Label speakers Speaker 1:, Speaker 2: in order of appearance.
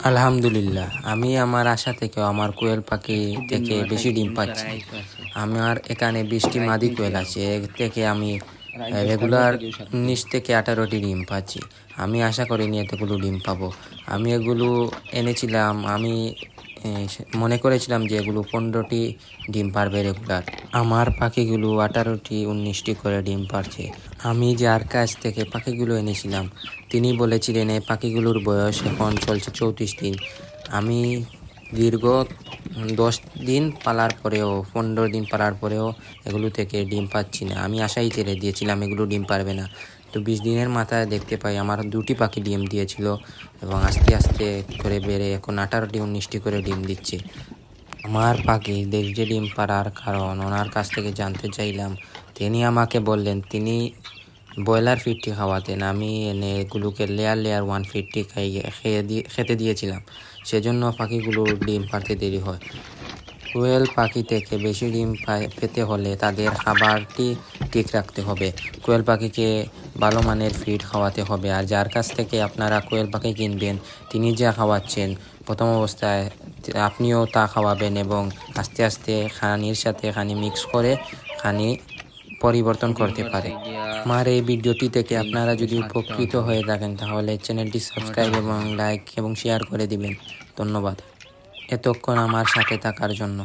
Speaker 1: আলহামদুলিল্লাহ, আমি আমার আশা থেকেও আমার কোয়েল পাখি থেকে বেশি ডিম পাচ্ছি। আমার এখানে 20টি মাদি কোয়েল আছে, এর থেকে আমি রেগুলার 19 থেকে 18টি ডিম পাচ্ছি। আমি আশা করিনি এতগুলো ডিম পাবো। আমি এগুলো এনেছিলাম, আমি মনে করেছিলাম যে এগুলো 15টি ডিম পারবে রেগুলার। আমার পাখিগুলো 18টি 19টি করে ডিম পারছে। আমি যার কাছ থেকে পাখিগুলো এনেছিলাম তিনি বলেছিলেন এই পাখিগুলোর বয়স এখন চলছে 34 দিন। আমি দীর্ঘ 10 দিন পালার পরেও 15 দিন পালার পরেও এগুলো থেকে ডিম পাচ্ছি না। আমি আশাই ছেড়ে দিয়েছিলাম এগুলো ডিম পারবে না। তো 20 দিনের মাথায় দেখতে পাই আমার 2টি পাখি ডিম দিয়েছিল এবং আস্তে আস্তে করে বেড়ে এখন 18টি 19টি করে ডিম দিচ্ছে। আমার পাখি দেশে ডিম পাড়ার কারণ ওনার কাছ থেকে জানতে চাইলাম। তিনি আমাকে বললেন তিনি ব্রয়লার ফিডটি খাওয়াতেন, আমি এনে এগুলোকে লেয়ার লেয়ার 1 ফিডটি খেতে দিয়েছিলাম, সেজন্য পাখিগুলোর ডিম পাড়তে দেরি হয়। কোয়েল পাখি থেকে বেশি ডিম পেতে হলে তাদের খাবারটি ঠিক রাখতে হবে। কোয়েল পাখিকে ভালো মানের ফিড খাওয়াতে হবে। আর যার কাছ থেকে আপনারা কোয়েল পাখি কিনবেন তিনি যা খাওয়াচ্ছেন প্রথম অবস্থায় আপনিও তা খাওয়াবেন এবং আস্তে আস্তে খানির সাথে খানি মিক্স করে খানি পরিবর্তন করতে পারে। আমার এই ভিডিওটি থেকে আপনারা যদি উপকৃত হয়ে থাকেন তাহলে চ্যানেলটি সাবস্ক্রাইব এবং লাইক এবং শেয়ার করে দিবেন। ধন্যবাদ এতক্ষণ আমার সাথে থাকার জন্য।